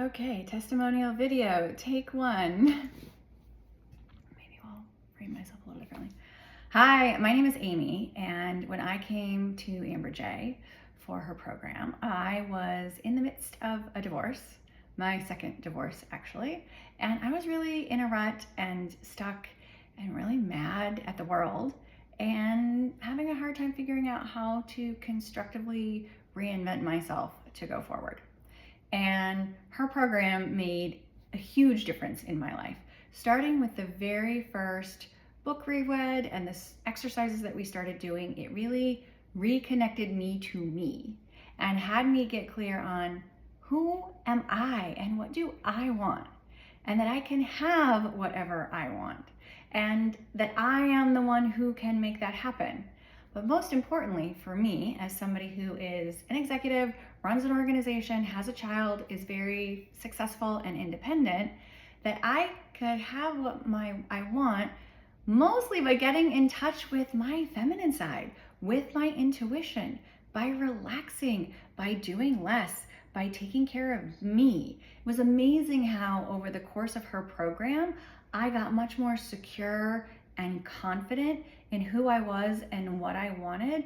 Okay, testimonial video, take one. Maybe I'll frame myself a little differently. Hi, my name is Amy, and when I came to Amber for her program, I was in the midst of a divorce, my second divorce actually, and I was really in a rut and stuck and really mad at the world and having a hard time figuring out how to constructively reinvent myself to go forward. And her program made a huge difference in my life, starting with the very first book reread and the exercises that we started doing. It really reconnected me to me and had me get clear on who am I and what do I want, and that I can have whatever I want, and that I am the one who can make that happen. But most importantly for me, as somebody who is an executive, runs an organization, has a child, is very successful and independent, that I could have what I want mostly by getting in touch with my feminine side, with my intuition, by relaxing, by doing less, by taking care of me. It was amazing how over the course of her program, I got much more secure and confident in who I was and what I wanted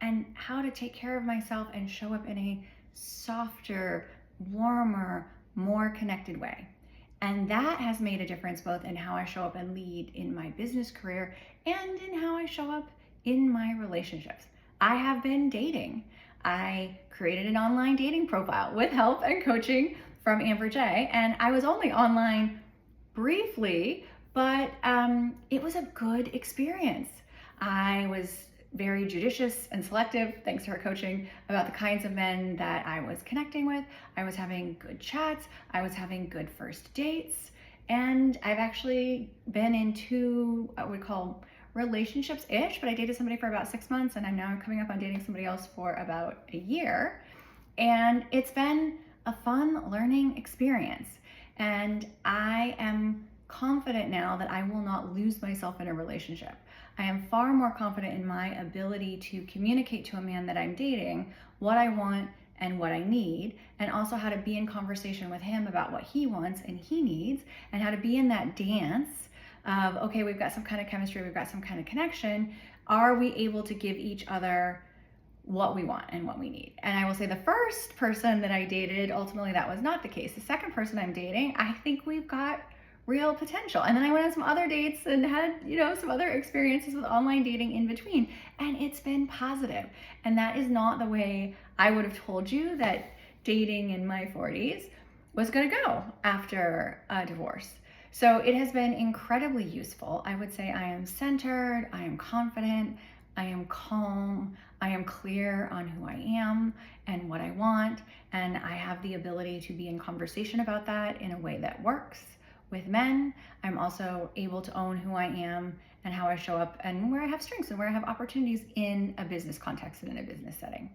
and how to take care of myself and show up in a softer, warmer, more connected way. And that has made a difference both in how I show up and lead in my business career and in how I show up in my relationships. I have been dating. I created an online dating profile with help and coaching from Amber J, and I was only online briefly, but it was a good experience. I was very judicious and selective, thanks to her coaching, about the kinds of men that I was connecting with. I was having good chats, I was having good first dates, and I've actually been in two, what we call relationships-ish, but I dated somebody for about 6 months, and I'm now coming up on dating somebody else for about a year. And it's been a fun learning experience. And I am confident now that I will not lose myself in a relationship. I am far more confident in my ability to communicate to a man that I'm dating what I want and what I need, and also how to be in conversation with him about what he wants and he needs, and how to be in that dance of, okay, we've got some kind of chemistry, we've got some kind of connection. Are we able to give each other what we want and what we need? And I will say the first person that I dated, ultimately that was not the case. The second person I'm dating, I think we've got real potential. And then I went on some other dates and had, some other experiences with online dating in between, and it's been positive. And that is not the way I would have told you that dating in my 40s was going to go after a divorce. So it has been incredibly useful. I would say I am centered, I am confident, I am calm, I am clear on who I am and what I want, and I have the ability to be in conversation about that in a way that works with men. I'm also able to own who I am and how I show up and where I have strengths and where I have opportunities in a business context and in a business setting.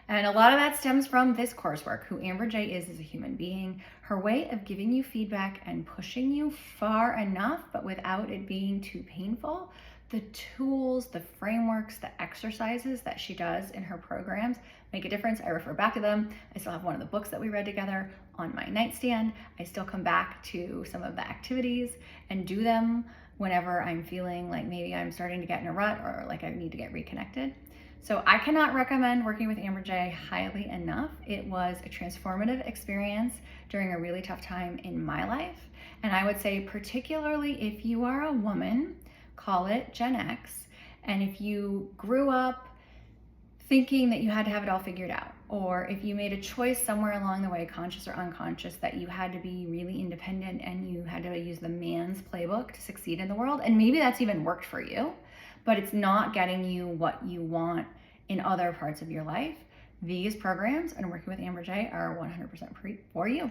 And a lot of that stems from this coursework, who Amber J is as a human being, her way of giving you feedback and pushing you far enough, but without it being too painful. The tools, the frameworks, the exercises that she does in her programs make a difference. I refer back to them. I still have one of the books that we read together on my nightstand. I still come back to some of the activities and do them whenever I'm feeling like maybe I'm starting to get in a rut or like I need to get reconnected. So I cannot recommend working with Amber J highly enough. It was a transformative experience during a really tough time in my life. And I would say particularly if you are a woman, call it Gen X, and if you grew up thinking that you had to have it all figured out, or if you made a choice somewhere along the way, conscious or unconscious, that you had to be really independent and you had to use the man's playbook to succeed in the world, and maybe that's even worked for you, but it's not getting you what you want in other parts of your life, these programs and working with Amber J are 100% for you.